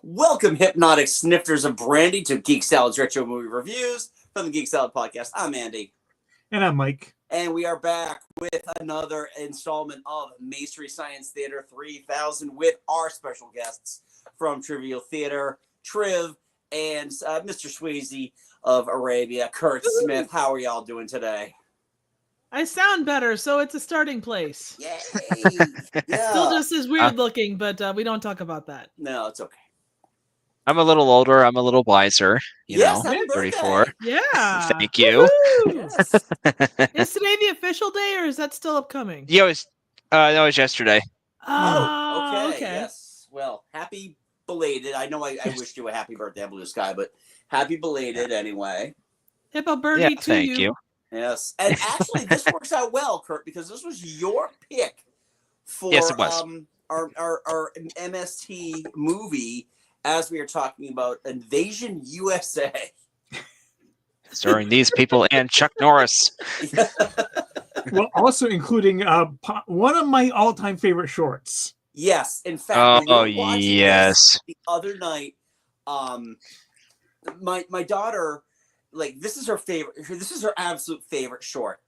Welcome, hypnotic snifters of brandy, to Geek Salad's Retro Movie Reviews from the Geek Salad Podcast. I'm Andy. And I'm Mike. And we are back with another installment of Maystery Science Theater 3000 with our special guests from Trivial Theater, Triv, and Mr. Swayze of Arabia, Kurt Smith. How are y'all doing today? I sound better, so it's a starting place. Yay! Yeah. Still just as weird looking, but we don't talk about that. No, it's okay. I'm a little older. I'm a little wiser. You know, 34. Yeah. Thank you. Yes. Is today the official day, or is that still upcoming? Yeah, that was yesterday. Oh, okay. Yes. Well, happy belated. I know I wished you a happy birthday, Blue Sky, but happy belated anyway. Hippo birdie to thank you. Yes. And actually, this works out well, Kurt, because this was your pick for yes, it was. Our MST movie, as we are talking about Invasion USA. Starring these people and Chuck Norris. Well, also including one of my all-time favorite shorts. Yes. In fact, when we were watching yes. this the other night, my daughter, like, this is her favorite. This is her absolute favorite short.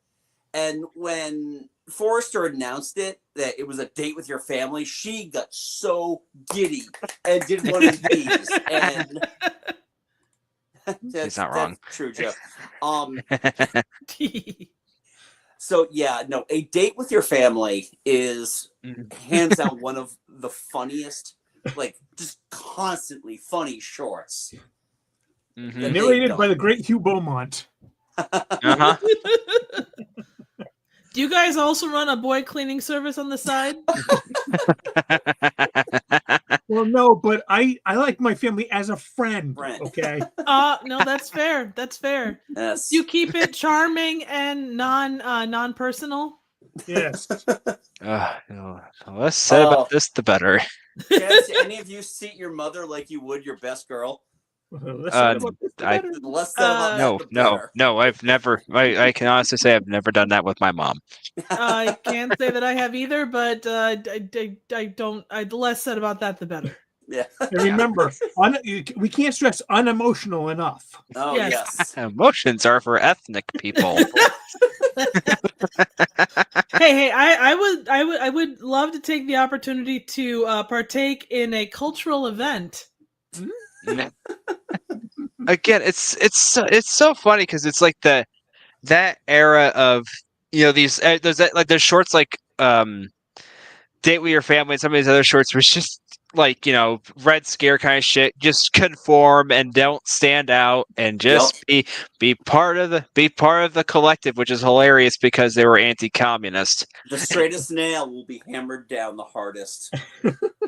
And when Forrester announced that it was a date with your family, she got so giddy and did one of these. And he's not wrong. That's true, Joe. So yeah, no, a date with your family is hands down one of the funniest, like, just constantly funny shorts. Mm-hmm. Narrated by the great Hugh Beaumont. Uh-huh. Do you guys also run a boy cleaning service on the side? Well, no, but I like my family as a friend. Okay. No, that's fair. That's fair. Yes. You keep it charming and non-personal. Yes. The less said about this, the better. Yes, any of you seat your mother like you would your best girl? No. I've never. I can honestly say I've never done that with my mom. I can't say that I have either, but I don't. The less said about that, the better. Yeah. And remember, we can't stress unemotional enough. Oh yes. Emotions are for ethnic people. Hey! I would love to take the opportunity to partake in a cultural event. Again, it's so funny because it's like that era of, you know, there's shorts like Date with Your Family, and some of these other shorts was just like, you know, Red Scare kind of shit. Just conform and don't stand out, and just be part of the collective, which is hilarious because they were anti-communist. The straightest nail will be hammered down the hardest.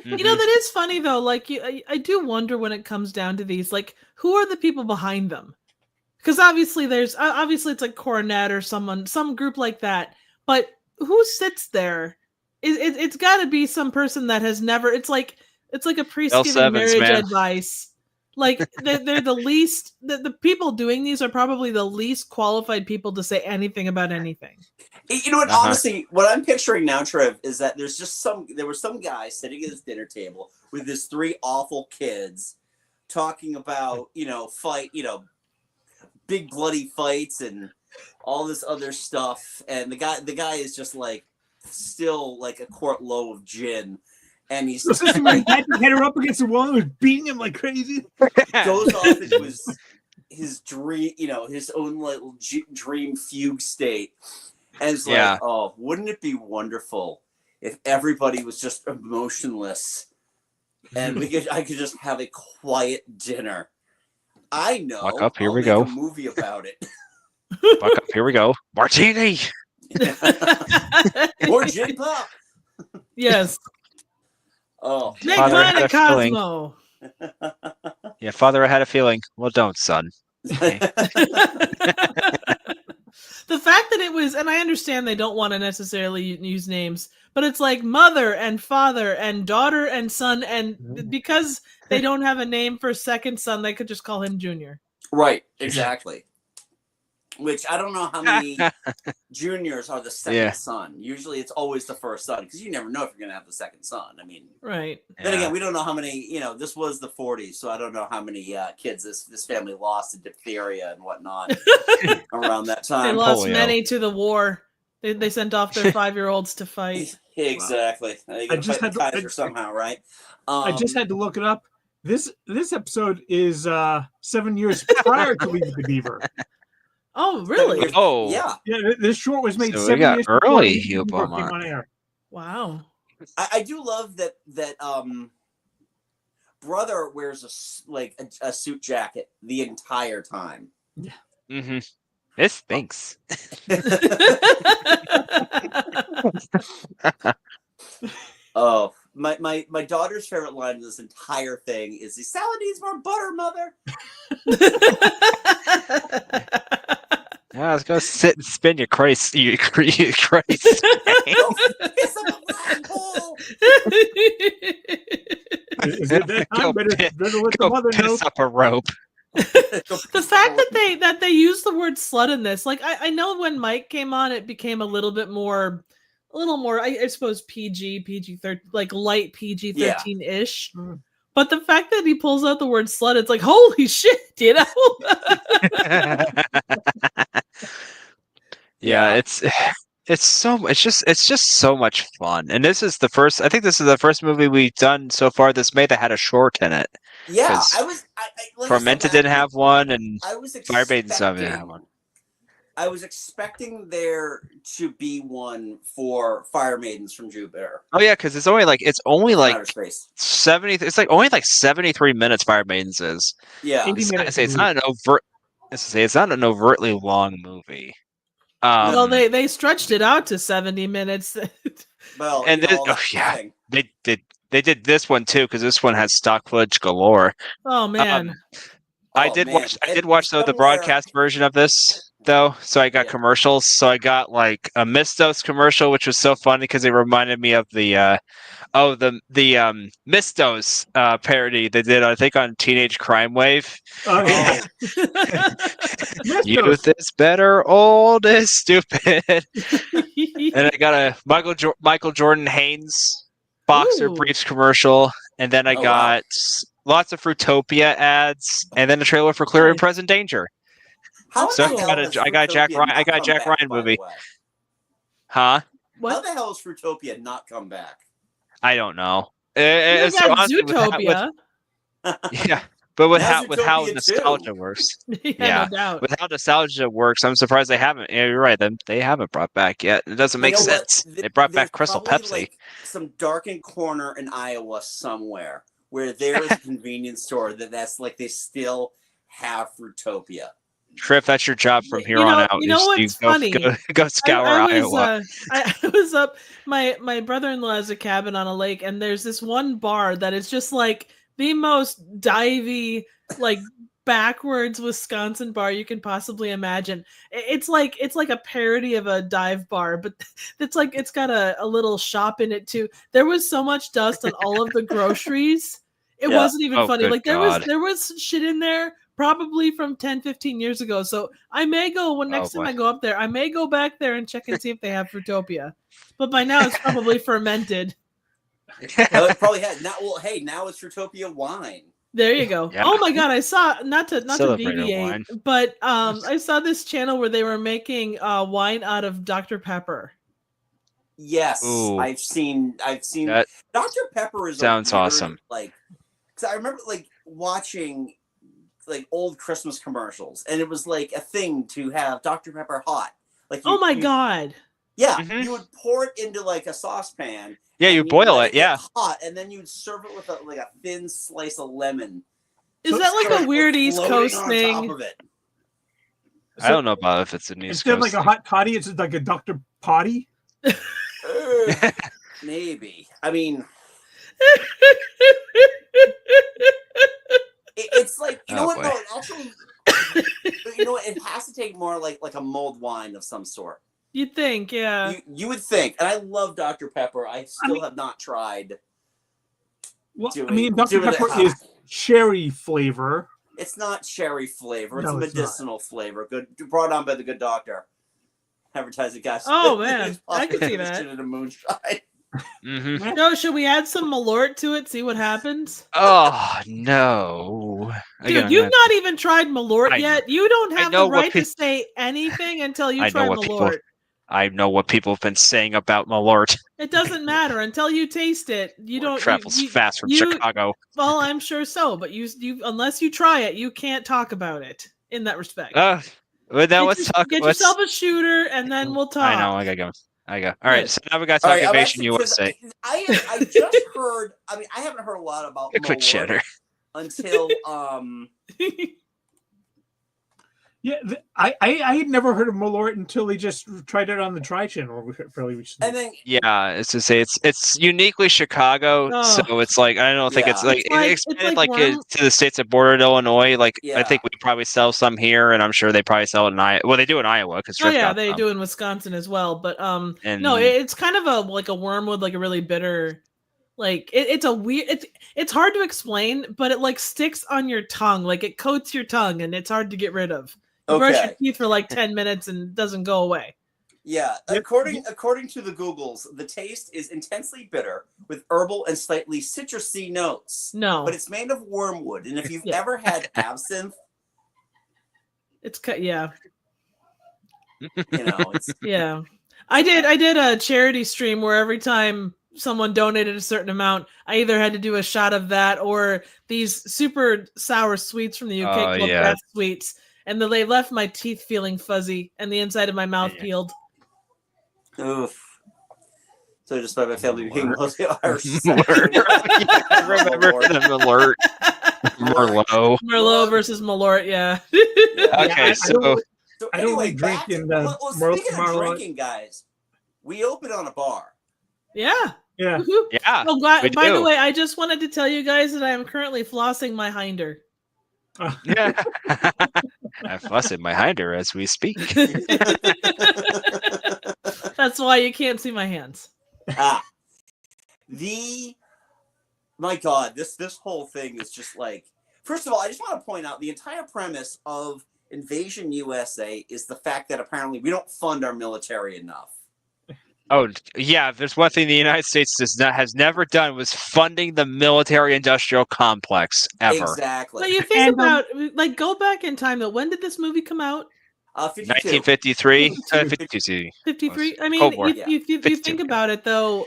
You know, that is funny though. Like, I do wonder when it comes down to these, like, who are the people behind them? Because obviously it's like Coronet or some group like that. But who sits there? It's got to be some person that has never. It's like a priest giving marriage advice. Like, they're the least. The people doing these are probably the least qualified people to say anything about anything. You know what? Honestly, what I'm picturing now, Trev, is that there was some guy sitting at his dinner table with his three awful kids, talking about, big bloody fights and all this other stuff, and the guy is just like still like a quart low of gin. And he's just like, had her up against the wall and was beating him like crazy. Goes off into his dream, his own little dream fugue state. And it's like, oh, wouldn't it be wonderful if everybody was just emotionless and I could just have a quiet dinner? I know. Walk up, here I'll we make go. A movie about it. Walk up, here we go. Martini. Or gin pop. Yes. Oh, make mine a Cosmo. Yeah, Father, I had a feeling. Well, don't, son. Okay. The fact that it was, and I understand they don't want to necessarily use names, but it's like mother and father and daughter and son, and because they don't have a name for second son, they could just call him Junior. Right, exactly. which I don't know how many juniors are the second son. Usually it's always the first son because you never know if you're going to have the second son. I mean, right. Then again, we don't know how many, this was the 40s, so I don't know how many kids this family lost to diphtheria and whatnot around that time. They lost many to the war. They sent off their 5-year-olds to fight. Exactly. They got to fight the Kaiser somehow, right? I just had to look it up. This episode is 7 years prior to Leave the Beaver. Oh, really? Oh, yeah. Yeah, this short was made so 7 years early before Beaver came on air. Wow. I do love that brother wears a suit jacket the entire time. Yeah. Mm-hmm. It stinks. Oh, my daughter's favorite line in this entire thing is, "The salad needs more butter, mother." Yeah, let's go sit and spin your Christ. You Christ. Go piss on the flagpole. Is it that time? Better let the mother know. Piss up a rope. The fact that they use the word slut in this, like I know when Mike came on, it became a little more, I suppose PG-13, like light PG-13 ish. Yeah. But the fact that he pulls out the word slut, it's like, holy shit, Yeah, it's just so much fun. And this is the first, I think this is the first movie we've done so far this May that had a short in it. Yeah, Tormented didn't have one, and I was Fire Maiden didn't have one. I was expecting there to be one for Fire Maidens from Jupiter. Oh yeah, because it's only like 70. It's like only like 73 minutes. Fire Maidens is. Yeah, it's not an overt. It's not an overtly long movie. Well, they stretched it out to 70 minutes. Well, and they did this one too, because this one has stock footage galore. Oh man. I did watch the broadcast version of this though, so I got commercials. So I got like a Mistos commercial, which was so funny because it reminded me of the Mistos parody they did, I think, on Teenage Crime Wave. Oh, yeah. Youth is better, old is stupid. And I got a Michael Jordan Haynes boxer briefs commercial, and then I got lots of Fruitopia ads, and then a trailer for Clear and Present Danger. I got Jack Ryan movie. Huh? What? How the hell has Fruitopia not come back? I don't know. You got Zootopia. Yeah, but with how nostalgia works. No doubt. With how nostalgia works, I'm surprised they haven't. Yeah, you're right. They haven't brought back yet. It doesn't make sense. They brought back Crystal Pepsi. Like some darkened corner in Iowa somewhere where there is a convenience store that's like they still have Fruitopia. Triv, that's your job from here on out. You know what's funny? Go scour Iowa. I was up. My brother-in-law has a cabin on a lake, and there's this one bar that is just like the most divey, like backwards Wisconsin bar you can possibly imagine. It's like a parody of a dive bar, but it's got a little shop in it too. There was so much dust on all of the groceries. It wasn't even funny. Like there was shit in there probably from 10-15 years ago. So I may go next time I go up there, I may go back there and check and see if they have Fruitopia. But by now it's probably fermented. Well, it probably had. Now it's Fruitopia wine. There you go. Yeah. Oh my god, I saw not to deviate, wine. but I saw this channel where they were making wine out of Dr. Pepper. Yes, ooh. I've seen that. Dr. Pepper is sounds awesome. Like, because I remember like watching like old Christmas commercials, and it was like a thing to have Dr. Pepper hot. Like, god. Yeah, you would pour it into like a saucepan. Yeah, you boil it. Yeah, hot, and then you'd serve it with a thin slice of lemon. Is that like a weird East Coast thing? I don't know about if it's an East Coast. Instead of like a hot toddy, it's like a Dr. Potty. Maybe. I mean, it's like you know what? No, actually, you know what? It has to take more like a mulled wine of some sort. You'd think, yeah. You would think, and I love Dr. Pepper. I still have not tried. Well, Dr. Pepper is cherry flavor. It's not cherry flavor. It's No, a it's not. medicinal flavor. Good, brought on by the good doctor. Advertising guys. Oh, man. I can see that. In a moonshine. Mm-hmm. No, should we add some Malort to it? See what happens. Oh no, Dude, you've not even tried Malort I yet. You don't I have know the what right to say anything until you I try know what Malort. I know what people have been saying about Malort. It doesn't matter until you taste it. You don't Travels fast from you- Chicago. Well, I'm sure so, but you unless you try it, you can't talk about it in that respect. Well, now let's talk. Get let's, yourself a shooter, and then we'll talk. I know. I gotta go. All right. Good. So now we got to All talk right, Invasion actually, 'cause USA. I just heard. I mean, I haven't heard a lot about Quit Malort cheddar. until Yeah, I had never heard of Malort until they just tried it on the Tri Channel fairly recently. and then Yeah, it's to say it's uniquely Chicago, Oh. so it's like I don't think Yeah. it's like It's like- expanded it's like like worm- to the states that border Illinois. Like I Yeah. think we probably sell some here, and I'm sure they probably sell it in Iowa. Well, they do in Iowa because Oh yeah, they do in Wisconsin as well. But And- no, it's kind of a wormwood, like a really bitter. Like it's a weird. It's hard to explain, but it like sticks on your tongue, like it coats your tongue, and it's hard to get rid of. You brush your okay, teeth for like 10 minutes and it doesn't go away. yeah. Yep. According to the Googles, the taste is intensely bitter with herbal and slightly citrusy notes. No, But it's made of wormwood, and if you've Yeah. ever had absinthe, it's yeah. it's Yeah. I did a charity stream where every time someone donated a certain amount, I either had to do a shot of that or these super sour sweets from the UK Oh, called yeah. Breath Sweets. And they left my teeth feeling fuzzy and the inside of my mouth Yeah. peeled. oof. So just by my family became mostly Irish. Malort. Yeah, I remember the Malort. Merlot. Merlot versus Malort, yeah. Okay, so So I don't anyway, like back drinking, to, speaking of Merlot. drinking, guys, we open on a bar. Yeah. Yeah. Woohoo. yeah, Oh, we by the do. way, I just wanted to tell you guys that I am currently flossing my hinder. I fuss in my hinder as we speak. That's why you can't see my hands. My God, this whole thing is just like. First of all, I just want to point out the entire premise of Invasion USA is the fact that apparently we don't fund our military enough. Oh yeah, if there's one thing the United States has never done was funding the military-industrial complex ever. Exactly. But you think about, like, go back in time though. When did this movie come out? 52. 1953, 52. 53. I mean, Cold War. you 52, think yeah. about it though.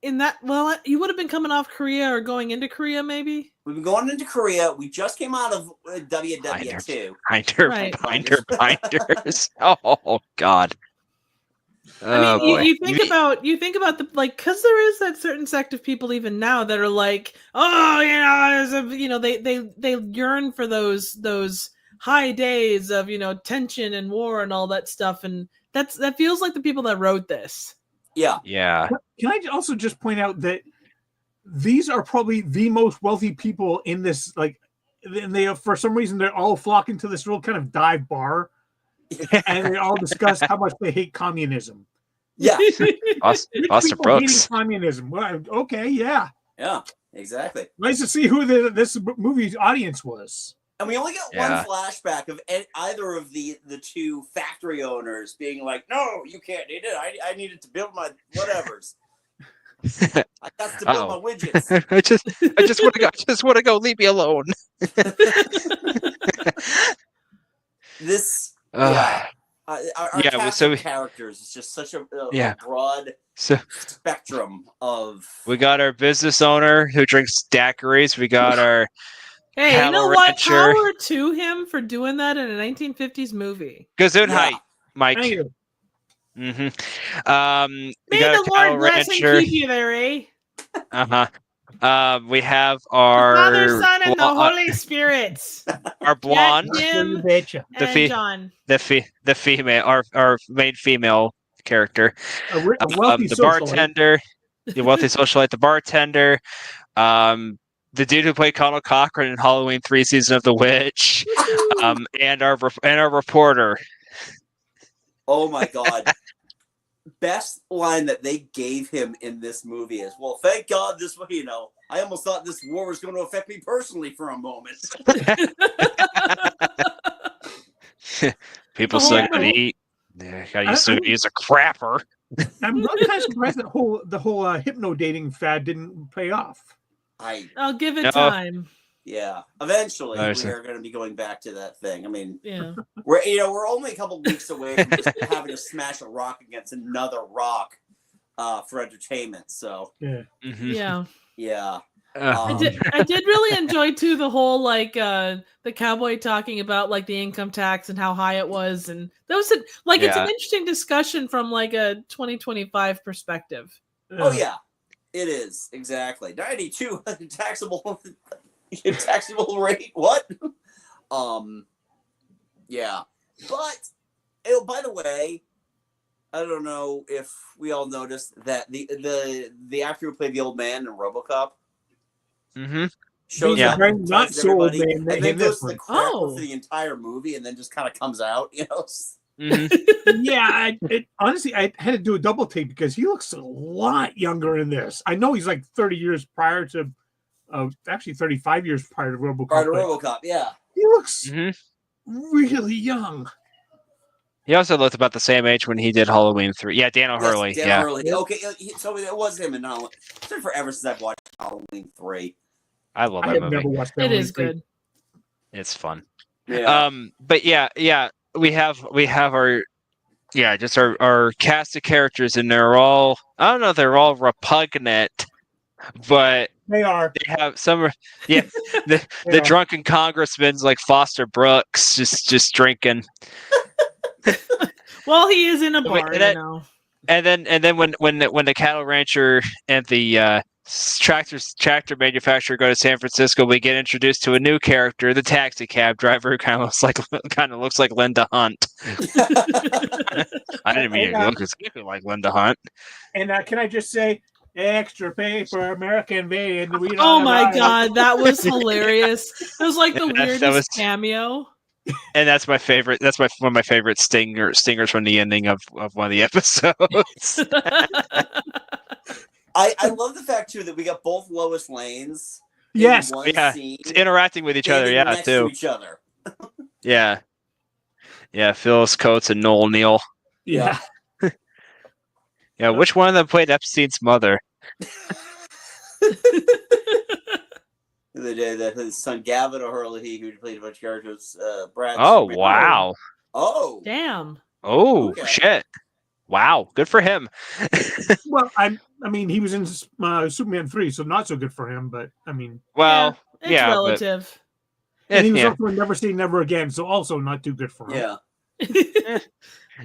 In that, well, you would have been coming off Korea or going into Korea, maybe. We've been going into Korea. We just came out of WW2. Right. Binders. Oh God. I mean, boy. you think about the like, because there is that certain sect of people even now that are like, oh, they yearn for those high days of tension and war and all that stuff, and that feels like the people that wrote this. Yeah. Yeah. Can I also just point out that these are probably the most wealthy people in this, like, and they for some reason they're all flocking to this real kind of dive bar, and they all discuss how much they hate communism. Yeah. Rich Buster people hating Brooks. communism. Well, okay, yeah. Yeah. Exactly. Nice to see who this movie's audience was. And we only got Yeah. one flashback of either of the two factory owners being like, "No, you can't eat it. I need it to build my whatevers. I got to build my widgets." I just want to go. Leave me alone. This, Uh, our Yeah, cast so of characters is just such a Yeah. broad So spectrum of. we got our business owner who drinks daiquiris. We got our Hey, you know Cattle what? rancher. Power to him for doing that in a 1950s movie. Gesundheit, Yeah. Mike. Thank you. Mm-hmm. May We got the our cattle Lord bless and rancher. keep you there, eh? We have our Father, Son, and the blo- Holy Spirits. our blonde, Yes, You Jim betcha. The and fee- John. the female, our main female character, A wealthy the socialite. bartender, the wealthy socialite, the bartender, the dude who played Colonel Cochran in Halloween 3: Season of the Witch, and our reporter. Oh my God! best line that they gave him in this movie is, "Well, thank God this, I almost thought this war was going to affect me personally for a moment." People still gotta eat. You still gotta use a crapper. I'm really kind of surprised that the whole hypno dating fad didn't pay off. I'll give it time. Yeah, eventually we are going to be going back to that thing. I mean, yeah, we're only a couple weeks away from just having to smash a rock against another rock for entertainment. So yeah. I did really enjoy too the whole like the cowboy talking about like the income tax and how high it was, and that was it's an interesting discussion from like a 2025 perspective. Oh yeah, it is exactly 92 taxable rate. What? Yeah, but by the way, I don't know if we all noticed that the actor who played the old man in RoboCop. Shows up, not so old man, and then goes to the crapper for the entire movie, and then just kind of comes out, Yeah, honestly, I had to do a double take because he looks a lot younger in this. I know he's like 30 years prior to, actually 35 years prior to RoboCop. Prior to RoboCop, yeah. He looks really young. He also looked about the same age when he did Halloween 3. Yeah, Dan O'Hurley. Dan O'Hurley. Okay, so it was him in Halloween. It's been forever since I've watched Halloween 3. I love that movie. Never watched it. Is good. It's fun. Yeah. But yeah, we have our just our cast of characters, and they're all, I don't know if they're all repugnant, but they are. They have some. Yeah, the drunken congressman's like Foster Brooks, just drinking. Well, he is in a bar, And then when the cattle rancher and the tractor manufacturer go to San Francisco, we get introduced to a new character, the taxi cab driver, who kind of looks like Linda Hunt. I didn't mean it look exactly like Linda Hunt. And can I just say, extra pay for American Made? Oh my God, that was hilarious! It was like the weirdest cameo. And that's my favorite. That's one of my favorite stingers from the ending of one of the episodes. I love the fact too that we got both Lois Lanes. Yes, in one scene, interacting with each other. Yeah, next too. to each other. Yeah, Phyllis Coates and Noel Neal. Yeah. Yeah, which one of them played Epstein's mother? His son Gavin O'Hurley, who played a bunch of characters. Brad. Oh wow! Oh damn! Oh shit! Wow, good for him. Well, I mean, he was in Superman 3, so not so good for him. But I mean, it's relative. And he was also in Never Say Never Again, so also not too good for him. Yeah.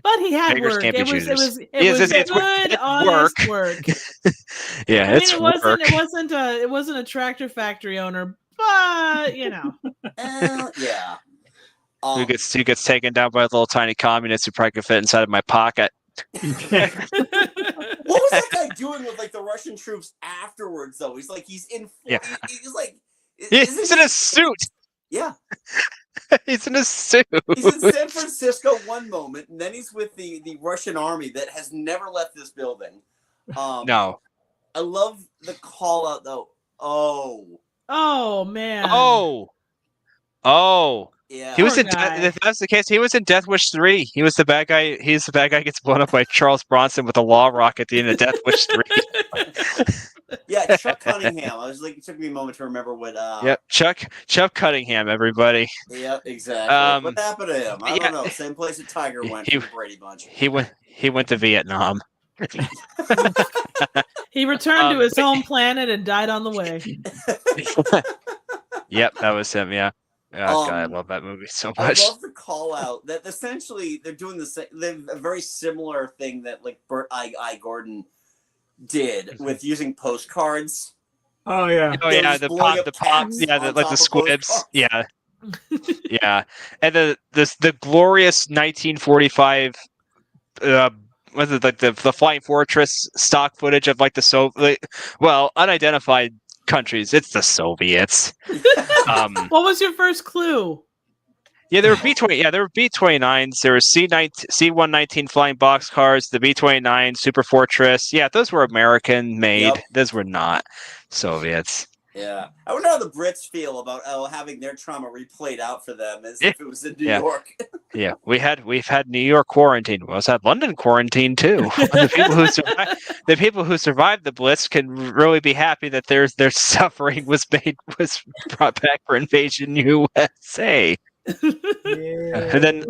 But he had work. It was good, honest work. Yeah, it wasn't a tractor factory owner, but yeah. Who gets taken down by a little tiny communist who probably could fit inside of my pocket. What was that guy doing with like the Russian troops afterwards? Though he's in a suit. Yeah. He's in a suit. He's in San Francisco one moment, and then he's with the Russian army that has never left this building. No. I love the call out though. Oh man. Oh. Yeah. He was in if that's the case, he was in Death Wish 3. He was the bad guy. He's the bad guy gets blown up by Charles Bronson with a law rock at the end of Death Wish 3. Yeah, Chuck Cunningham. It took me a moment to remember what. Yep, Chuck Cunningham, everybody. Yep, exactly. What happened to him? I don't know. Same place that Tiger went from the Brady Bunch. He went to Vietnam. He returned to his home planet and died on the way. Yep, that was him. Yeah. Oh, God, I love that movie so much. I love the call out that essentially they're doing a very similar thing that like Bert I. Gordon did with using postcards. Oh yeah. Oh yeah, the pops. Yeah, like the squibs. Yeah. Yeah, and the glorious 1945. Was it like the Flying Fortress stock footage of like unidentified countries? It's the Soviets. What was your first clue? Yeah, there were B-20. Yeah, there were B-29s. There were C-119 flying boxcars. The B-29 Super Fortress. Yeah, those were American made. Yep. Those were not Soviets. Yeah, I wonder how the Brits feel about having their trauma replayed out for them as if it was in New York. Yeah, we've had New York quarantine. We also had London quarantine too. The people who survived the Blitz can really be happy that their suffering was brought back for Invasion USA. Yeah. And then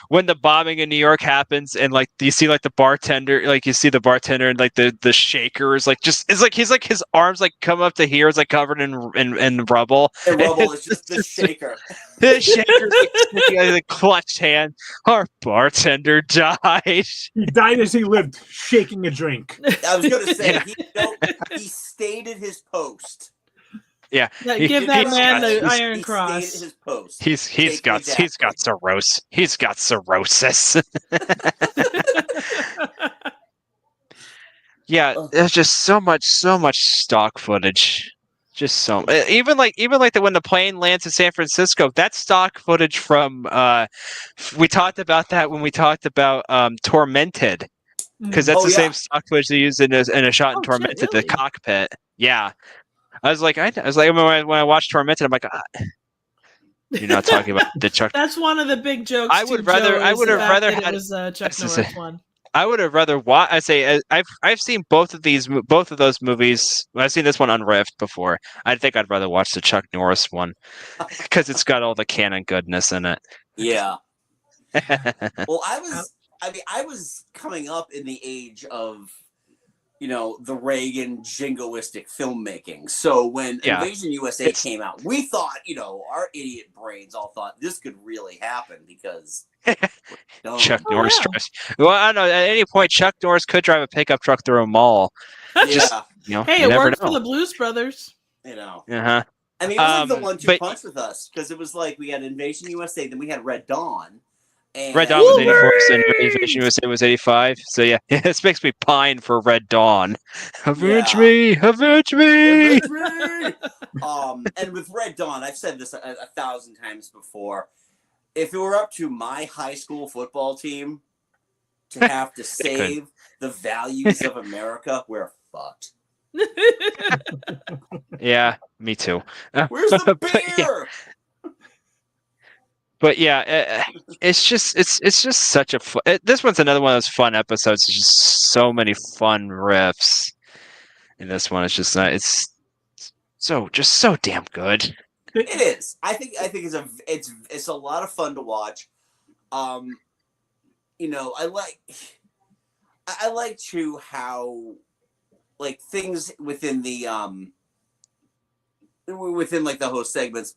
when the bombing in New York happens, and like you see like the bartender, like you see the bartender and like the shaker is like just it's like he's like his arms like come up to here, it's like covered in rubble. And rubble is just the shaker. The shaker's like the clutched hand. Our bartender died. He died as he lived, shaking a drink. I was going to say he stayed at his post. Yeah, give that man the He Iron stayed Cross. at his post. He's got cirrhosis. He's got cirrhosis. Yeah, there's just so much stock footage. Just so even like when the plane lands in San Francisco, that's stock footage from we talked about that when we talked about Tormented, because that's the same stock footage they used in a shot in Tormented, shit, really? the cockpit. Yeah. I was like, when I watched Tormented, I'm like, you're not talking about the Chuck. That's one of the big jokes. I would have rather had it was Chuck Norris one. I would have rather watched. I say I've seen both of those movies. I've seen this one unriffed before. I think I'd rather watch the Chuck Norris one because it's got all the canon goodness in it. Yeah. Well, I was coming up in the age of, the Reagan jingoistic filmmaking. So when Invasion USA came out, we thought, our idiot brains all thought this could really happen because Chuck Norris drives. Well, I don't know. At any point, Chuck Norris could drive a pickup truck through a mall. Yeah. Hey, it worked for the Blues Brothers. Uh-huh. I mean, it was like the 1-2 punch with us because it was like we had Invasion USA, then we had Red Dawn. And Red Dawn was 84, so Invasion USA was 85. So yeah, this makes me pine for Red Dawn. Avenge me! Avenge me! Avenge me! And with Red Dawn, I've said this 1,000 times before. If it were up to my high school football team to have to save the values of America, we're fucked. Yeah, me too. Where's the beer? But yeah, it's just such a fun. This one's another one of those fun episodes. There's just so many fun riffs in this one. It's just it's so damn good. It is. I think it's a lot of fun to watch. I like to how like things within the within like the host segments.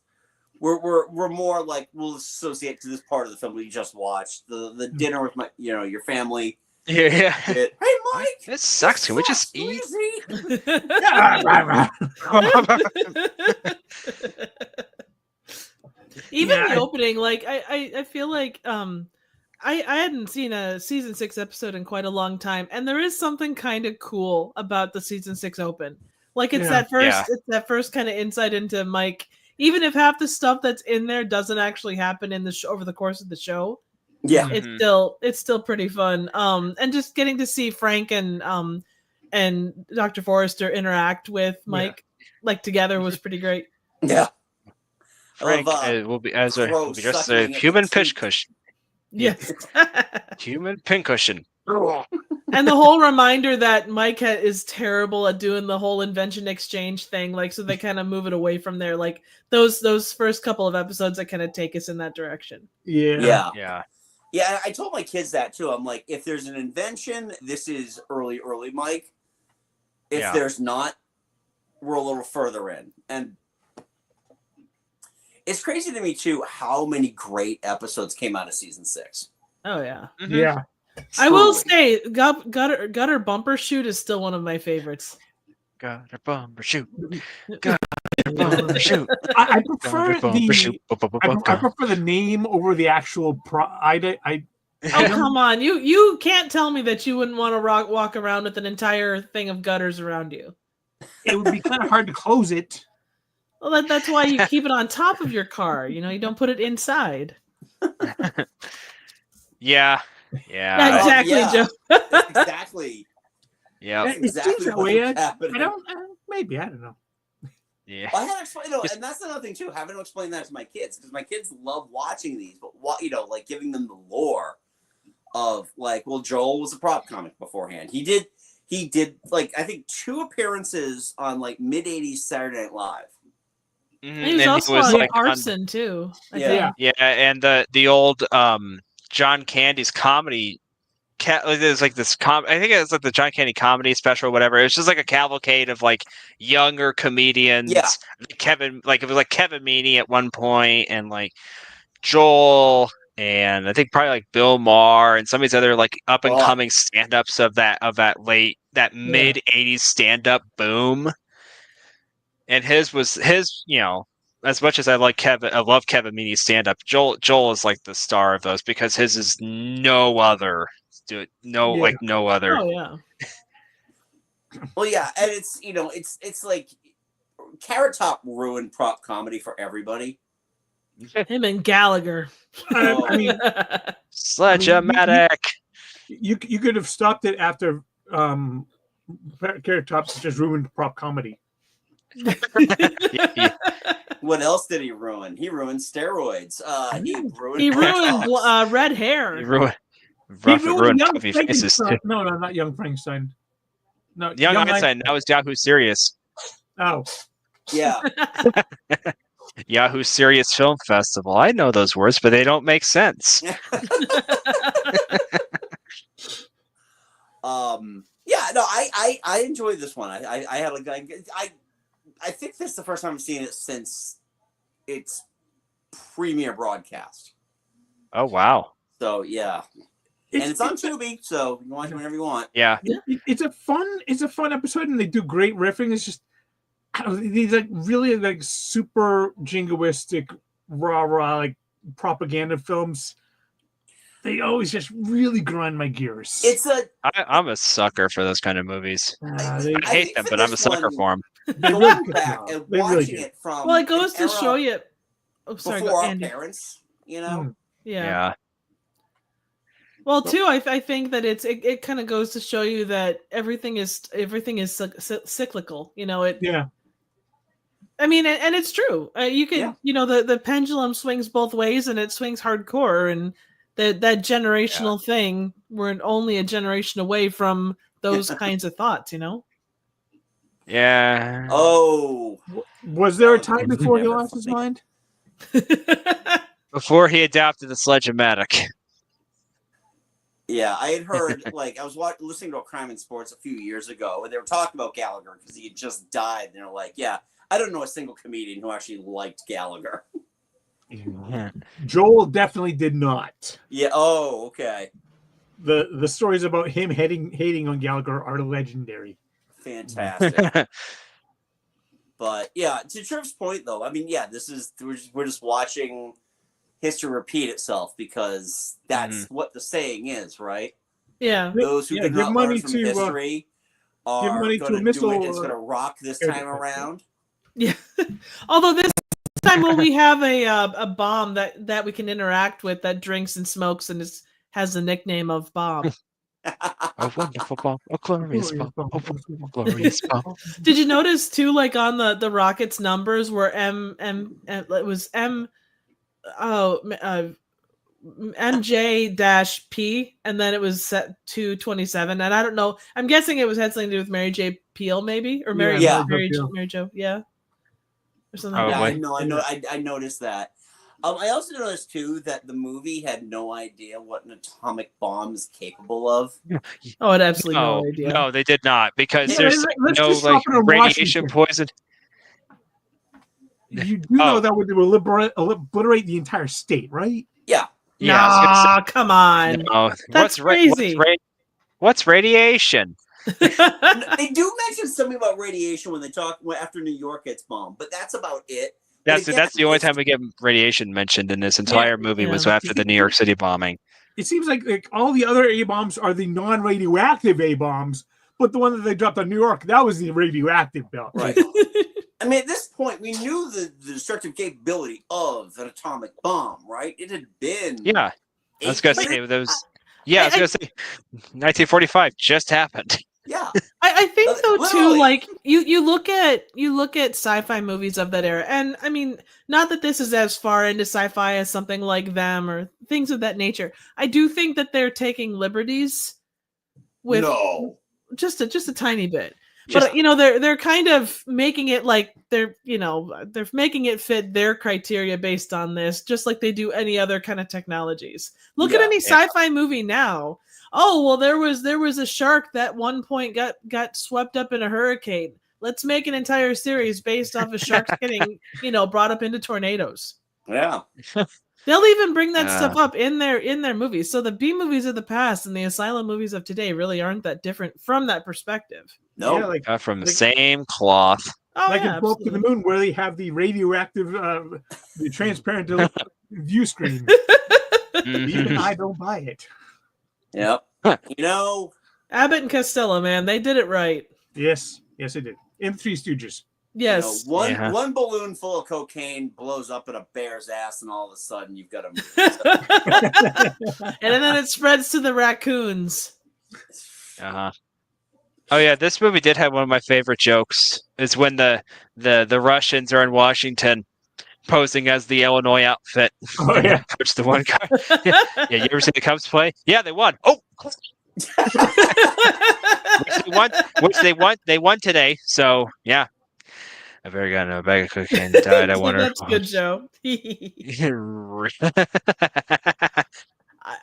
We're more like we'll associate to this part of the film we just watched the dinner with your family. Yeah. Hey Mike, this sucks. Can we just eat? Even the opening, like I feel like I hadn't seen a season 6 episode in quite a long time, and there is something kind of cool about the season 6 open. Like it's that first kind of insight into Mike. Even if half the stuff that's in there doesn't actually happen in the over the course of the show, it's still pretty fun. And just getting to see Frank and Dr. Forrester interact with Mike like together was pretty great. Yeah, Frank will be just a human pincushion. Yes, human pincushion. And the whole reminder that Mike is terrible at doing the whole invention exchange thing, like so they kind of move it away from there. Like those first couple of episodes that kind of take us in that direction. Yeah. I told my kids that too. I'm like, if there's an invention, this is early Mike. If there's not, we're a little further in. And it's crazy to me too how many great episodes came out of season 6. Oh yeah. Mm-hmm. Yeah. Truly. I will say, Gutter Bumper Shoot is still one of my favorites. Gutter Bumper Shoot. Gutter Bumper Shoot. I prefer the name over the actual. Oh come on! You can't tell me that you wouldn't want to walk around with an entire thing of gutters around you. It would be kind of hard to close it. Well, that's why you keep it on top of your car. You know, you don't put it inside. Yeah. Yeah, exactly, yeah. Joe. That's exactly. Yeah. That's It seems exactly that what's way. I happening. don't. Maybe I don't know. Yeah. I had to explain, and that's another thing too. Having to explain that to my kids because my kids love watching these, but like giving them the lore of like, well, Joel was a prop comic beforehand. He did like I think 2 appearances on like mid '80s Saturday Night Live. And he was also on like Arson too. Yeah. Yeah, and the old John Candy's comedy. There's like this I think it's like the John Candy comedy special or whatever. It was just like a cavalcade of like younger comedians. Yeah. Kevin, like it was like Kevin Meaney at one point, and like Joel, and I think probably like Bill Maher and some of these other like up and coming stand-ups of that mid '80s stand-up boom. And his, you know, as much as I love Kevin Meaney's stand-up, Joel is like the star of those because his is no other. Like no other. Oh yeah. Well, yeah, and it's it's like Carrot Top ruined prop comedy for everybody. Him and Gallagher. I mean, Sledge-o-matic. You could have stopped it after Carrot Top just ruined prop comedy. What else did he ruin? He ruined steroids. He ruined red hair. He ruined Young Frankenstein. No, not Young Frankenstein. No, Young Einstein. That was Yahoo Serious. Oh, yeah. Yahoo Serious Film Festival. I know those words, but they don't make sense. Yeah, no, I enjoyed this one. I had I think this is the first time I've seen it since its premiere broadcast. Oh wow! So yeah, and it's on Tubi, so you can watch it whenever you want. Yeah, it's a fun episode, and they do great riffing. It's just these like really like super jingoistic, rah like propaganda films. They always just really grind my gears. I'm a sucker for those kind of movies. I hate them, but I'm a sucker for them. Going back and watching it from it goes to show you. Oh, sorry, before our Andy. parents, you know. Yeah. Well, too, I think that it kind of goes to show you that everything is cyclical. You know it. Yeah. I mean, and it's true. You can, the pendulum swings both ways, and it swings hardcore, and that generational thing. We're only a generation away from those kinds of thoughts. You know. Yeah. Oh. Was there a time before he lost his mind? Before he adopted the Sledge-o-matic. Yeah, I had heard, like, I was listening to a Crime and Sports a few years ago, and they were talking about Gallagher because he had just died. And they're like, yeah, I don't know a single comedian who actually liked Gallagher. Joel definitely did not. Yeah, oh, okay. The stories about him hating on Gallagher are legendary. Fantastic. But yeah, to Triv's point though, I mean, yeah, we're just watching history repeat itself because that's what the saying is, right? Yeah. Those who did not learn from history are going to do it. It's going to rock this time around. Yeah. Although this time when we have a bomb that we can interact with that drinks and smokes and has the nickname of Bomb. A wonderful bomb, a glorious bomb, a wonderful, glorious bomb. Did you notice too, like on the rocket's numbers were it was MJ-P, and then it was set to 27, and I don't know. I'm guessing it had something to do with Mary J. Peel, maybe, or Mary Jo, or something. Yeah, I know. I noticed that. I also noticed too that the movie had no idea what an atomic bomb is capable of. Oh, it absolutely no idea. No, they did not, because there's no like radiation poison. You do know that would obliterate the entire state, right? Yeah. Nah, come on. No. That's crazy. What's radiation? They do mention something about radiation when they talk after New York gets bombed, but that's about it. That's the only time we get radiation mentioned in this entire movie was after the New York City bombing. It seems like all the other A-bombs are the non-radioactive A-bombs, but the one that they dropped on New York, that was the radioactive belt. Right. I mean, at this point, we knew the destructive capability of an atomic bomb, right? It had been. Yeah. I was going to 8 say, years? those. Yeah, I was going to say, 1945 just happened. Yeah. I think though too, Literally. like you look at sci-fi movies of that era, and I mean, not that this is as far into sci-fi as something like Them or things of that nature. I do think that they're taking liberties with No. just a tiny bit. Just- But you know, they're kind of making it like they're making it fit their criteria based on this, just like they do any other kind of technologies. Look at Yeah. any sci-fi movie now. Oh well, there was a shark that one point got swept up in a hurricane. Let's make an entire series based off of sharks getting brought up into tornadoes. Yeah. They'll even bring that stuff up in their movies. So the B movies of the past and the Asylum movies of today really aren't that different from that perspective. No. Yeah, like Got from the same cloth. Oh like yeah, in Bolt to the absolutely. Moon, where they have the radioactive, the transparent view screen. Even I don't buy it. Yep. Huh. Abbott and Costello, man, they did it right. Yes, yes, it did. In Three Stooges. Yes. One balloon full of cocaine blows up in a bear's ass, and all of a sudden you've got a And then it spreads to the raccoons. Uh-huh. Oh yeah, this movie did have one of my favorite jokes. Is when the Russians are in Washington posing as the Illinois outfit. Oh yeah. Which the one guy. Yeah, you ever see the Cubs play? Yeah, they won. Oh, they won today. So yeah, a very got a bag of cocaine died. I wonder. That's good, Joe.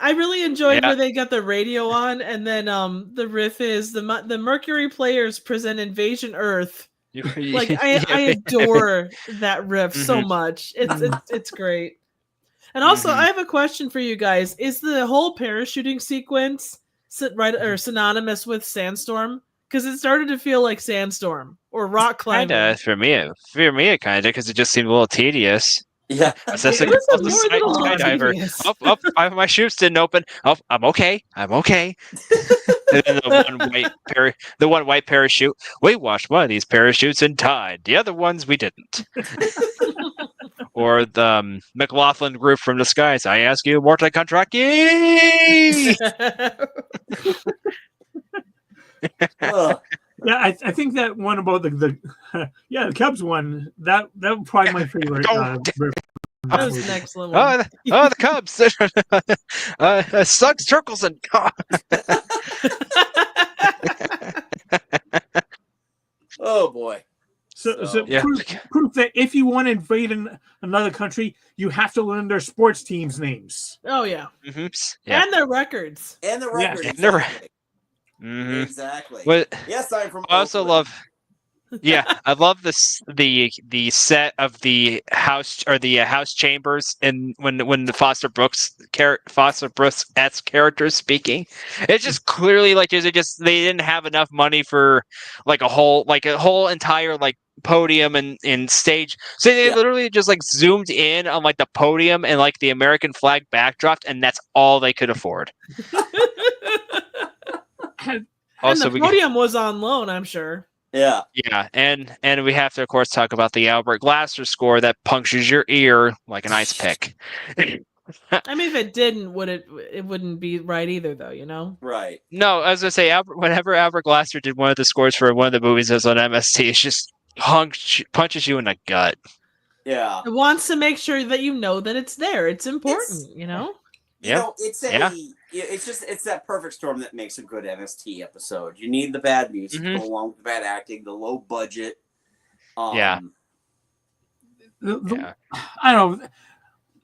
I really enjoyed where they got the radio on, and then the riff is the Mercury players present Invasion Earth. Like I adore that riff so much. It's great. And also, I have a question for you guys: is the whole parachuting sequence synonymous with Sandstorm? Because it started to feel like Sandstorm or rock climbing. Kinda for me, it kinda because it just seemed a little tedious. Yeah. Skydiver. Oh, my chutes didn't open. Oh, I'm okay. And then the one white parachute. We washed one of these parachutes and tied. The other ones we didn't. Or the McLaughlin group from the skies. I ask you, mortal contract. Yay! Yeah, I think that one about the Cubs one that was probably my favorite. That was an excellent one. The Cubs. Slugs, circles, and oh boy. So proof that if you want to invade another country, you have to learn their sports teams' names. Oh yeah. Yeah. And their records. And the records. Yes. Exactly. But yes, I'm from. I also love. Yeah, I love the set of the house or the house chambers, and when the Foster Brooks character is speaking, it's just clearly like they didn't have enough money for like a whole entire like podium and stage, so they literally just like zoomed in on like the podium and like the American flag backdrop, and that's all they could afford. And the podium was on loan, I'm sure. Yeah. Yeah, and we have to, of course, talk about the Albert Glasser score that punctures your ear like an ice pick. I mean, if it didn't, it wouldn't be right either, though, you know? Right. No, I was going to say, whenever Albert Glasser did one of the scores for one of the movies that was on MST, it's just punches you in the gut. Yeah. It wants to make sure that you know that it's there. It's important, you know? It's that perfect storm that makes a good MST episode. You need the bad music to go along with the bad acting, the low budget. I don't know.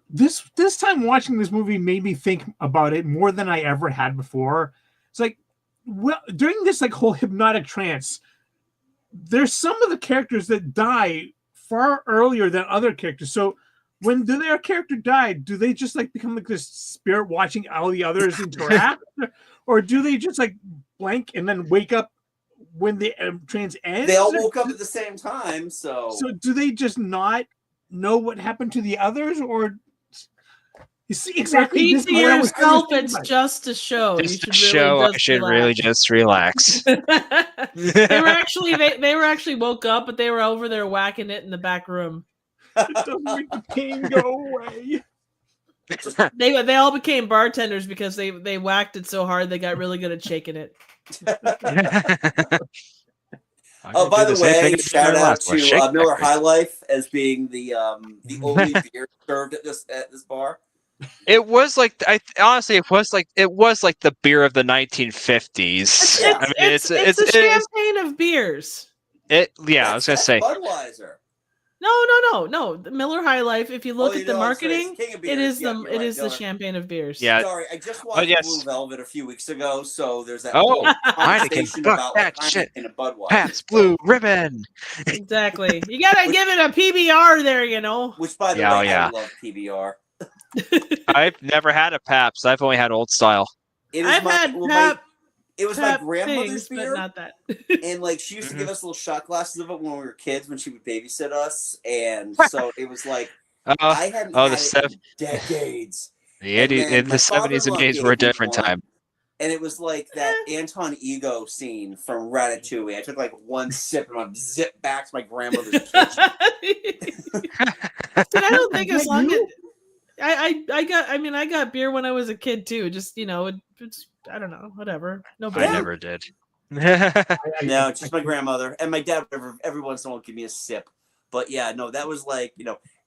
This time watching this movie made me think about it more than I ever had before. It's like, well, during this like whole hypnotic trance, there's some of the characters that die far earlier than other characters. So when their character died, do they just like become like this spirit watching all the others interact, or do they just like blank and then wake up when the trance ends? They all woke up at the same time, so do they just not know what happened to the others, or You see, exactly. Repeat This to is what I was yourself, thinking it's about. just a show. Just You a should show. I really should really just relax. they were actually woke up, but they were over there whacking it in the back room. It doesn't make the pain go away. They all became bartenders because they whacked it so hard they got really good at shaking it. Oh, by the way, shout out to Miller High Life as being the only beer served at this bar. It was like honestly, it was like the beer of the 1950s. Yeah. I mean, it's the champagne of beers. I was gonna say Budweiser. No. The Miller High Life. If you look at the marketing, it is the champagne of beers. Yeah. Sorry, I just watched Blue Velvet a few weeks ago, so there's that Heineken, about that Heineken shit. and Budweiser. Pabst Blue Ribbon. Exactly. You gotta give it a PBR there, you know. Which, by the way, I love PBR. I've never had a Pabst. I've only had Old Style. It was my grandmother's beer, but not that. And like she used to give us little shot glasses of it when we were kids when she would babysit us, and so it was like I hadn't had it in decades. The 70s and 80s were a different time. And it was like that Anton Ego scene from Ratatouille. I took like one sip and I zipped back to my grandmother's kitchen. I don't think as long as I got beer when I was a kid too. Just it's I don't know, whatever. Nobody. I never did. No, just my grandmother and my dad. Every once in a while, give me a sip. But yeah, no, that was like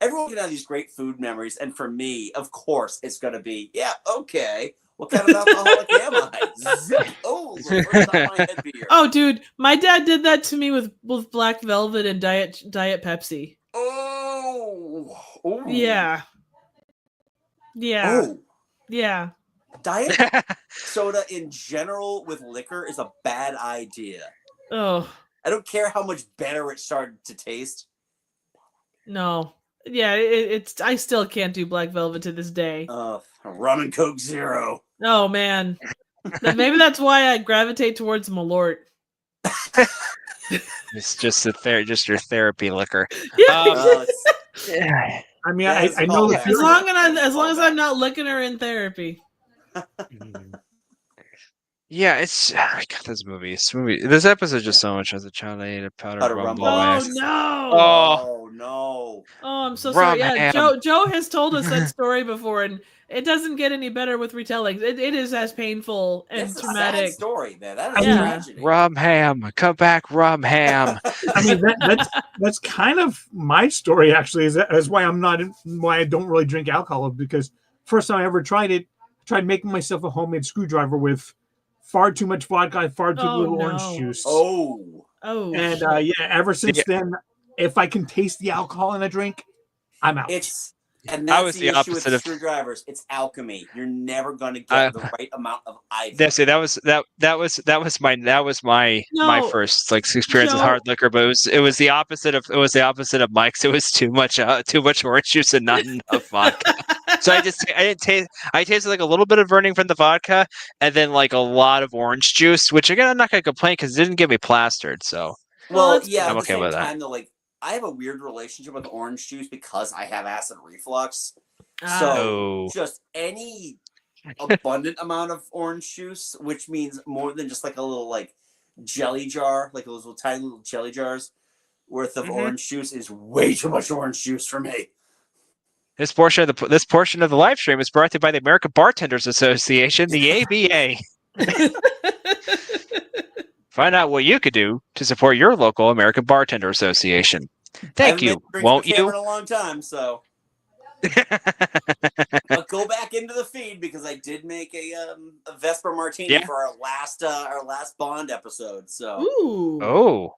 everyone can have these great food memories, and for me, of course, it's gonna be okay. What kind of alcoholic am I? Zip. Oh, my head beer. Oh, dude, my dad did that to me with Black Velvet and Diet Pepsi. Oh. Yeah. Oh. Yeah. Diet soda in general with liquor is a bad idea. Oh. I don't care how much better it started to taste. No. Yeah, it's I still can't do Black Velvet to this day. Rum and Coke Zero. Oh man. Maybe that's why I gravitate towards Malort. It's just your therapy liquor. Yeah. I mean, I know as long as I'm not licking her in therapy. Yeah, it's God. This episode just so much as a child. I ate a powdered rum ball. Oh no! Oh no! Oh, I'm so sorry. Yeah, Joe has told us that story before, and it doesn't get any better with retellings. It is as painful and That's traumatic. A sad story, man. That is tragedy. Rum ham, come back, rum ham. I mean, that's kind of my story actually. Is why why I don't really drink alcohol, because first time I ever tried it, I tried making myself a homemade screwdriver with far too much vodka, far too little orange juice. Oh. And ever since then, if I can taste the alcohol in a drink, I'm out. And that's the issue with screwdrivers. It's alchemy. You're never going to get the right amount of either. That was my first experience with hard liquor, but it was the opposite of Mike's. It was too much orange juice and not enough vodka. So I tasted like a little bit of burning from the vodka and then like a lot of orange juice, which again I'm not gonna complain because it didn't get me plastered. So I'm okay with that. Though, I have a weird relationship with orange juice because I have acid reflux. So just any abundant amount of orange juice, which means more than just like a little jelly jar, like those little tiny little jelly jars worth of orange juice, is way too much orange juice for me. This portion of the live stream is brought to you by the American Bartenders Association, the ABA. Find out what you could do to support your local American Bartender Association. Thank you, won't you? In a long time, so I'll go back into the feed because I did make a Vesper Martini for our last Bond episode. So,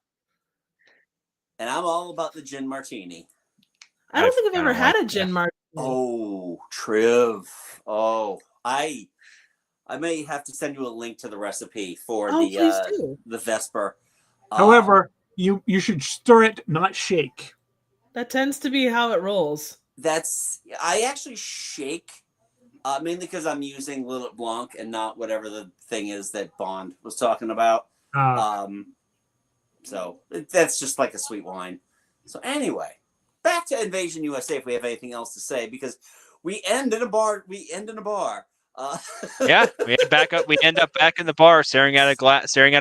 and I'm all about the gin martini. I don't think I've ever had a gin martini. Oh, Triv. Oh, I may have to send you a link to the recipe for the Vesper. However, you should stir it, not shake. That tends to be how it rolls. I actually shake, mainly because I'm using Lillet Blanc and not whatever the thing is that Bond was talking about. So that's just like a sweet wine. So anyway, back to Invasion USA if we have anything else to say, because We end in a bar. We end in a bar. Yeah, we end up back in the bar, staring at a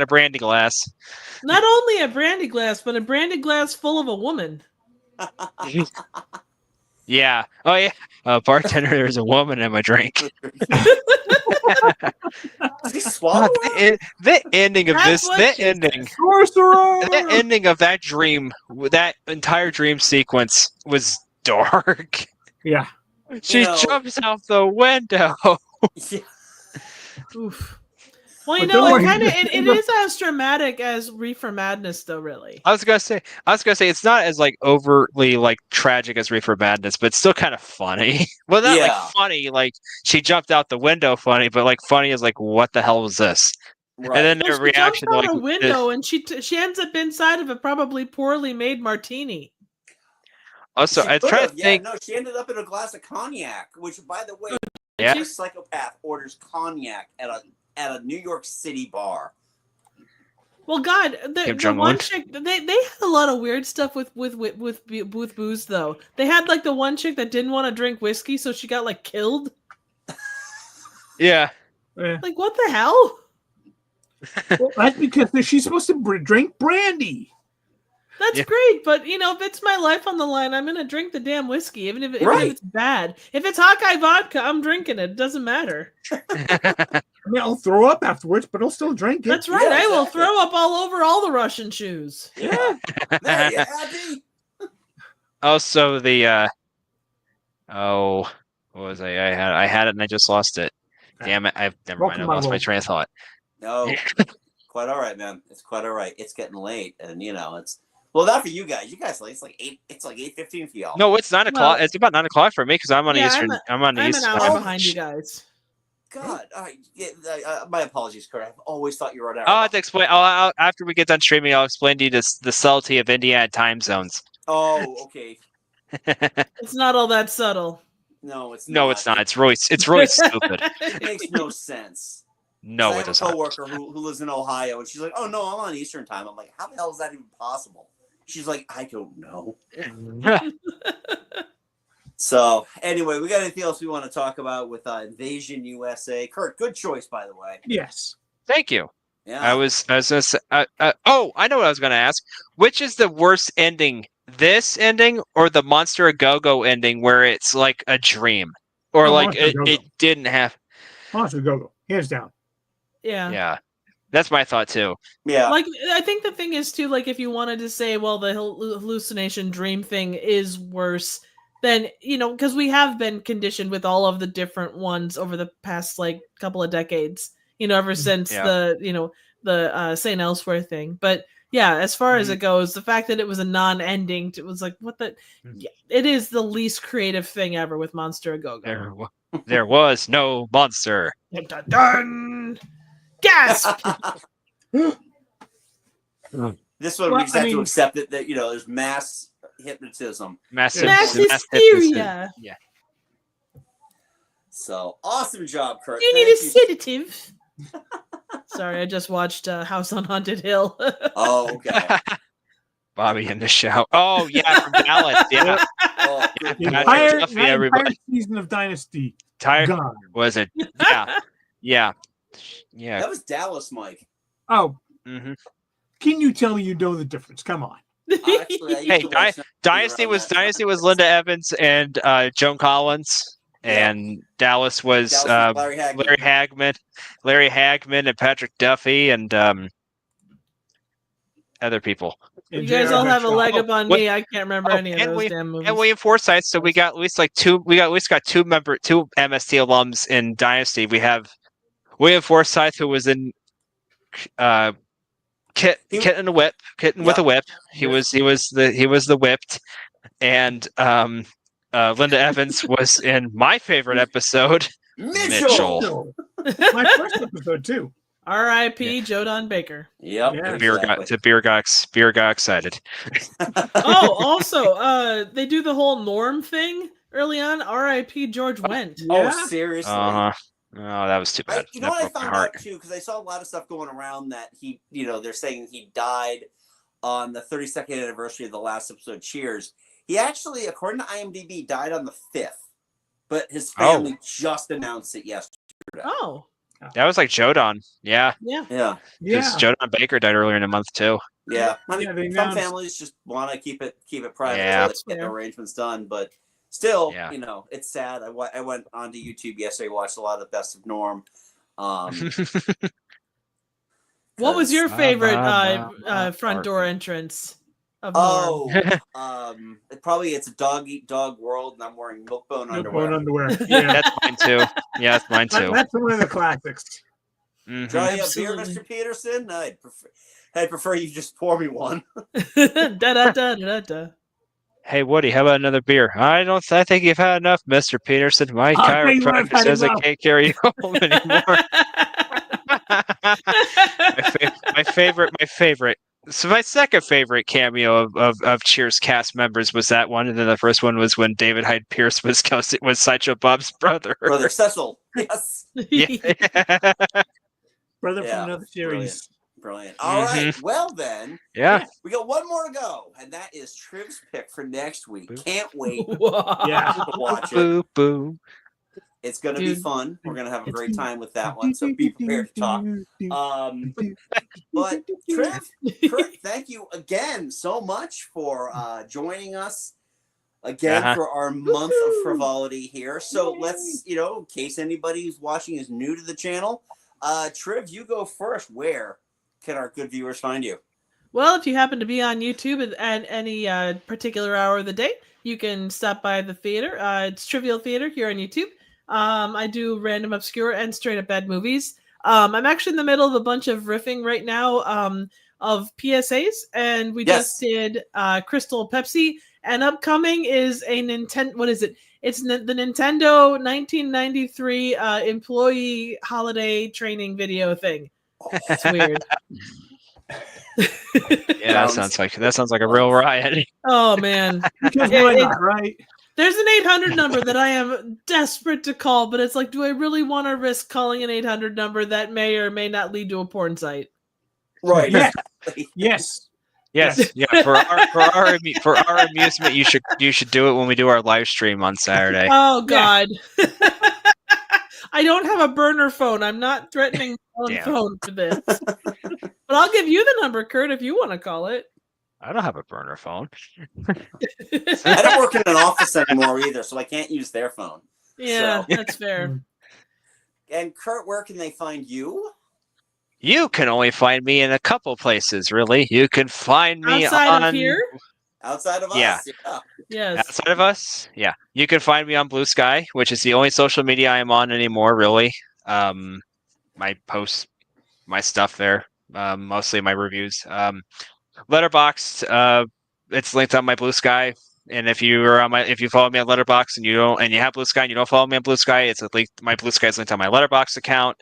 brandy glass. Not only a brandy glass, but a brandy glass full of a woman. Yeah. Oh yeah. Bartender, there's a woman in my drink. Did he swallow her? The ending of That's this, what that she ending, said. Sorcerer! that ending of that dream, that entire dream sequence was dark. Yeah. She jumps out the window. Yeah. Oof. Well, But don't worry, it is as dramatic as Reefer Madness, though. Really, I was gonna say it's not as like overtly like tragic as Reefer Madness, but it's still kind of funny. Well, not like funny, like she jumped out the window, funny, but like funny is like, what the hell was this? Right. And then well, their reaction, jumps out like a window, and she ends up inside of a probably poorly made martini. also, She I could try have, to think. no, she ended up in a glass of cognac, which, by the way, Yeah. a psychopath orders cognac at a New York City bar. Well, God, the one chick, they had a lot of weird stuff with booze, though. They had like the one chick that didn't want to drink whiskey, so she got like killed. Yeah. Like, what the hell? Well, that's because she's supposed to drink brandy. That's great, but if it's my life on the line, I'm gonna drink the damn whiskey, even if it's bad. If it's Hawkeye vodka, I'm drinking it. It doesn't matter. I mean, I'll throw up afterwards, but I'll still drink it. That's right. Yeah, I will throw up all over all the Russian shoes. Yeah. There you happy. Also, the what was I had it and I just lost it. Damn it! Never mind. I lost my train of thought. No, quite all right, man. It's quite all right. It's getting late, and it's. Well, not for you guys. You guys, it's like 8. It's like 8:15 for y'all. No, it's 9 o'clock. It's about 9 o'clock for me because I'm on Eastern. I'm on I'm Eastern. an hour behind you guys. God, my apologies, Kurt. I've always thought you were an hour. I'll have to explain. After we get done streaming, I'll explain to you the subtlety of Indiana time zones. Oh, okay. It's not all that subtle. No, it's not. No, it's not. It's really stupid. It makes no sense. No, I it have does a coworker who lives in Ohio, and she's like, "Oh no, I'm on Eastern time." I'm like, "How the hell is that even possible?" She's like, "I don't know." So anyway, we got anything else we want to talk about with Invasion USA? Kurt, good choice, by the way. Yes. Thank you. Yeah. I was gonna say, I know what I was gonna ask. Which is the worst ending? This ending or the Monster of Go-Go ending, where it's like a dream, or like it didn't have Monster Go-Go, hands down. Yeah. Yeah. That's my thought too. Yeah. Like, I think the thing is too, like, if you wanted to say, well, the hallucination dream thing is worse, then because we have been conditioned with all of the different ones over the past like couple of decades, ever since the Saint Elsewhere thing. But yeah, as far as it goes, the fact that it was a non-ending, it was like, what the? Yeah, it is the least creative thing ever with Monster of Go-Go. There was no monster. Dun, dun, dun. Gasp! This one we just have to accept that there's mass hypnotism, mass hysteria. Yeah. So awesome job, Kurt. You need a sedative. Sorry, I just watched House on Haunted Hill. Oh, okay. Bobby in the show. Oh yeah, from Dallas. Yeah. The entire season of Dynasty. Gone. Was it? Yeah. Yeah. Yeah. That was Dallas, Mike. Oh. Mm-hmm. Can you tell me you know the difference? Come on. Actually, hey, Dynasty was Linda Evans and Joan Collins, and Dallas was Larry Hagman and Patrick Duffy and other people. You guys all have a leg up on me. I can't remember any of those damn movies. And William Forsythe. So we got at least two MST alums in Dynasty. We have William Forsythe, who was in Kitten with a Whip. He was the whipped, and Linda Evans was in my favorite episode, Mitchell. My first episode too. R.I.P. Joe Don Baker. Yep. Yeah, The beer got excited. Oh, also, they do the whole Norm thing early on. R.I.P. George Wendt. Oh, seriously? Oh, that was too bad. What I found out too, because I saw a lot of stuff going around that he, they're saying he died on the 32nd anniversary of the last episode, Cheers. He actually, according to IMDb, died on the 5th. but his family just announced it yesterday. Oh. That was like Jodan. Yeah. Yeah. Because Jodan Baker died earlier in the month too. Yeah. I mean, they some announced- families just want to keep it private Yeah. until they get the arrangements done. But still, Yeah. you know, it's sad. I went onto YouTube yesterday, watched a lot of the Best of Norm. What was your favorite front Martin. door entrance of Norm? Probably it's a dog eat dog world, and I'm wearing milk-bone underwear. Yeah, That's mine too. Yeah, that's mine too. that's one of the classics. Mhm. Try a beer, Absolutely. Mr. Peterson? I'd prefer you just pour me one. Da da da da da. Hey Woody, how about another beer? I think you've had enough, Mr. Peterson. My I'll tell you what, I've chiropractor had says I enough. can't carry you home anymore. my favorite. So my second favorite cameo of Cheers cast members was that one, and then the first one was when David Hyde Pierce was Sideshow Bob's brother. Brother Cecil. Yes. Yeah. Brother Yeah, from another series. Brilliant. All right. Well, then, Yeah. we got one more to go, and that is Triv's pick for next week. Can't wait Yeah. to watch it. Boo boo. It's going to be Dude. fun. We're going to have a great time with that one, so be prepared to talk. But Triv, Kurt, thank you again so much for joining us again for our month of frivolity here. So let's, in case anybody who's watching is new to the channel, Triv, you go first. Where can our good viewers find you? Well, if you happen to be on YouTube at any particular hour of the day, you can stop by the theater. It's Trivial Theater here on YouTube. I do random, obscure, and straight up bad movies. I'm actually in the middle of a bunch of riffing right now of PSAs, and we just did Crystal Pepsi, and upcoming is a Nintendo. What is it? It's the Nintendo 1993 employee holiday training video thing. It's weird. Yeah, that sounds like a real riot. Oh man, Because why not, right? there's an 800 number that I am desperate to call, but it's like, do I really want to risk calling an 800 number that may or may not lead to a porn site? Right. Yeah. Yes. Yes, yeah. For our amusement, you should do it when we do our live stream on Saturday. Oh God. I don't have a burner phone. I'm not threatening my own phone for this. But I'll give you the number, Kurt, if you want to call it. I don't have a burner phone. I don't work in an office anymore either, so I can't use their phone. Yeah, So- that's fair. And Kurt, where can they find you? You can only find me in a couple places, really. You can find me Outside on of here? Outside of us? Yeah. Yes. outside of us. Yeah, you can find me on Blue Sky, which is the only social media I am on anymore. Really, my posts, my stuff there, mostly my reviews. Letterboxd, it's linked on my Blue Sky. And if you follow me on Letterboxd and you have Blue Sky and you don't follow me on Blue Sky, it's a link. My Blue Sky is linked on my Letterboxd account.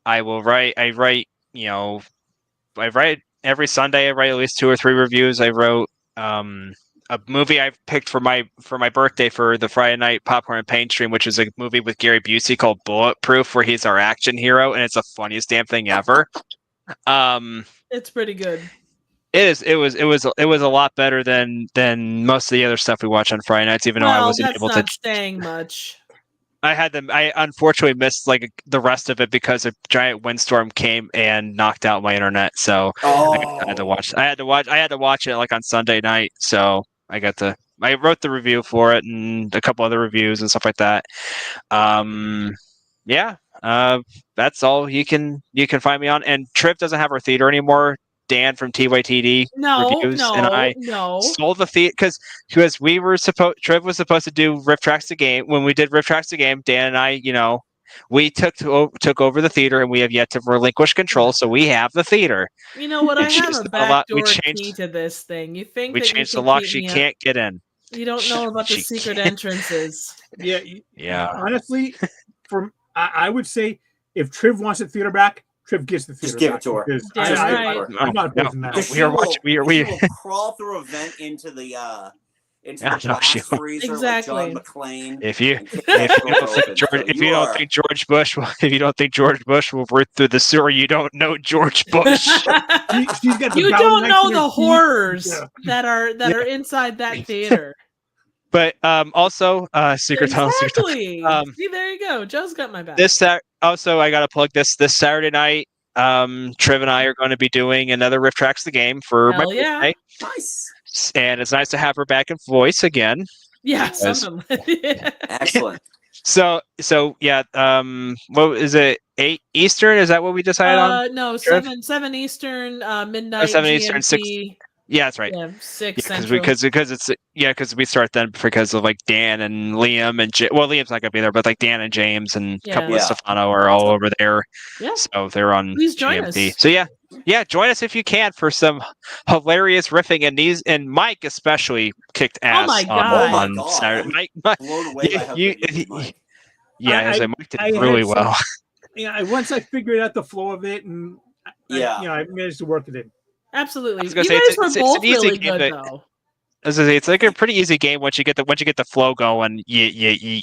I write every Sunday. I write at least 2 or 3 reviews. I wrote a movie I picked for my birthday for the Friday night popcorn and pain stream, which is a movie with Gary Busey called Bulletproof, where he's our action hero, and it's the funniest damn thing ever. It's pretty good. It was a lot better than most of the other stuff we watch on Friday nights, even though I wasn't able to. Saying much. I unfortunately missed like the rest of it because a giant windstorm came and knocked out my internet. So I had to watch it like on Sunday night. So I wrote the review for it and a couple other reviews and stuff like that. That's all you can find me on. And Triv doesn't have her theater anymore. Dan from TYTD reviews and I sold the theater because Triv was supposed to do Riff Tracks the Game. When we did Riff Tracks the Game, Dan and I, we took over the theater, and we have yet to relinquish control. So we have the theater. You know what? I have a backdoor key changed to this thing. You think we that changed you the can lock? keep She me can't get in. You don't know about the secret entrances. Yeah. Honestly, I would say if Triv wants the theater back, Triv gets the theater. Just give it to her. I'm not opposing that. We will crawl through a vent into the glass freezer like John McClane. If you don't think George Bush will root through the sewer, you don't know George Bush. You don't know the horrors that are inside that theater. But also Secret Tunnel. Exactly. See, there you go. Joe's got my back. Also, I gotta plug this Saturday night. Triv and I are going to be doing another Rift Tracks the game for my birthday. Nice. And it's nice to have her back in voice again. Yeah, something. Excellent. So yeah. What is it? 8 Eastern? Is that what we decided on? No, Triv? 7 Eastern, midnight 7 GMT. Eastern, 6. Yeah, that's right. Yeah, 6 because it's because we start then because of like Dan and Liam and Liam's not gonna be there, but like Dan and James and a couple of Stefano are all over there. Yeah. So they're on Please join GMT. us. So yeah, join us if you can for some hilarious riffing, and Mike especially kicked ass. Oh my God. On Saturday. Mike, blown away by how good you Mike. Yeah, Mike did really well. Yeah, once I figured out the flow of it, and I managed to work it in. Absolutely. You guys were both really good, though. As I say, it's like a pretty easy game once you get the flow going. You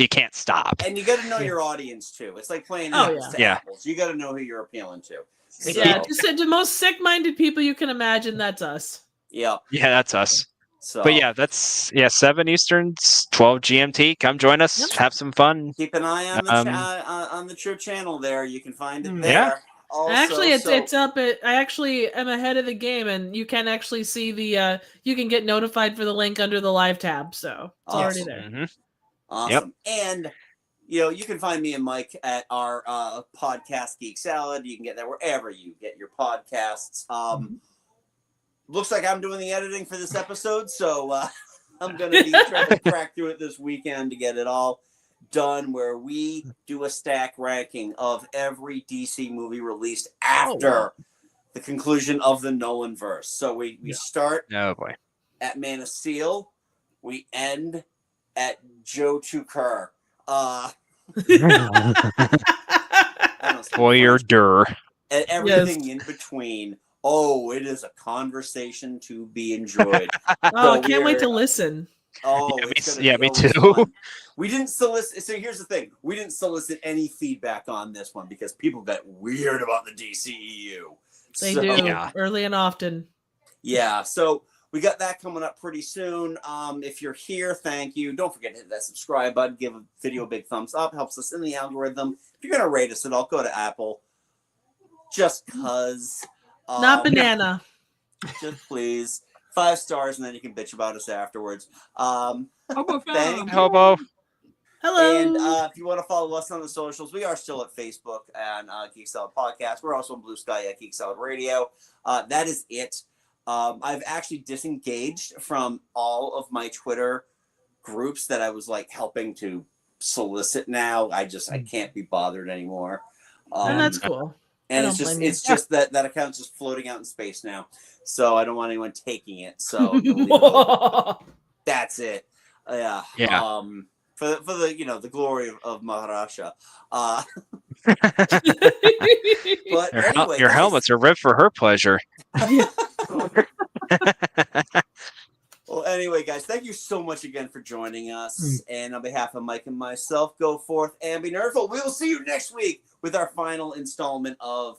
can't stop. And you got to know your audience too. It's like playing apples to apples. You got to know who you're appealing to. So. Yeah, just the most sick-minded people you can imagine. That's us. Yeah. Yeah, that's us. So, but yeah, that's 7 Eastern, 12 GMT. Come join us. Have some fun. Keep an eye on the Triv channel there. You can find it there. Yeah. Also, actually, it's up. I actually am ahead of the game, and you can actually see the. You can get notified for the link under the live tab, so it's already there. Mm-hmm. Awesome. Yep. And you can find me and Mike at our podcast Geek Salad. You can get that wherever you get your podcasts. Looks like I'm doing the editing for this episode, so I'm going to be trying to crack through it this weekend to get it all done, where we do a stack ranking of every DC movie released after the conclusion of the Nolan verse. So we start at Man of Steel, we end at Joe Tukur. Voyeur. And everything in between. Oh, it is a conversation to be enjoyed. I can't wait to listen. Oh, me too. Fun. We didn't solicit. So here's the thing: we didn't solicit any feedback on this one because people got weird about the DCEU. They do early and often. Yeah, so we got that coming up pretty soon. If you're here, thank you. Don't forget to hit that subscribe button. Give a video a big thumbs up. Helps us in the algorithm. If you're gonna rate us at all, go to Apple. Just cause. Not banana. Just please. 5 stars, and then you can bitch about us afterwards. Thank you. Hobo. Hello. And if you want to follow us on the socials, we are still at Facebook and Geek Salad Podcast. We're also on Blue Sky at Geek Salad Radio. That is it. I've actually disengaged from all of my Twitter groups that I was like helping to solicit now. I can't be bothered anymore. And that's cool. And it's just that account's just floating out in space now. So I don't want anyone taking it. So that's it. Yeah. For the the glory of Maharaja. But anyway, your helmets are ripped for her pleasure. Well, anyway, guys, thank you so much again for joining us. And on behalf of Mike and myself, go forth and be nerdful. We will see you next week with our final installment of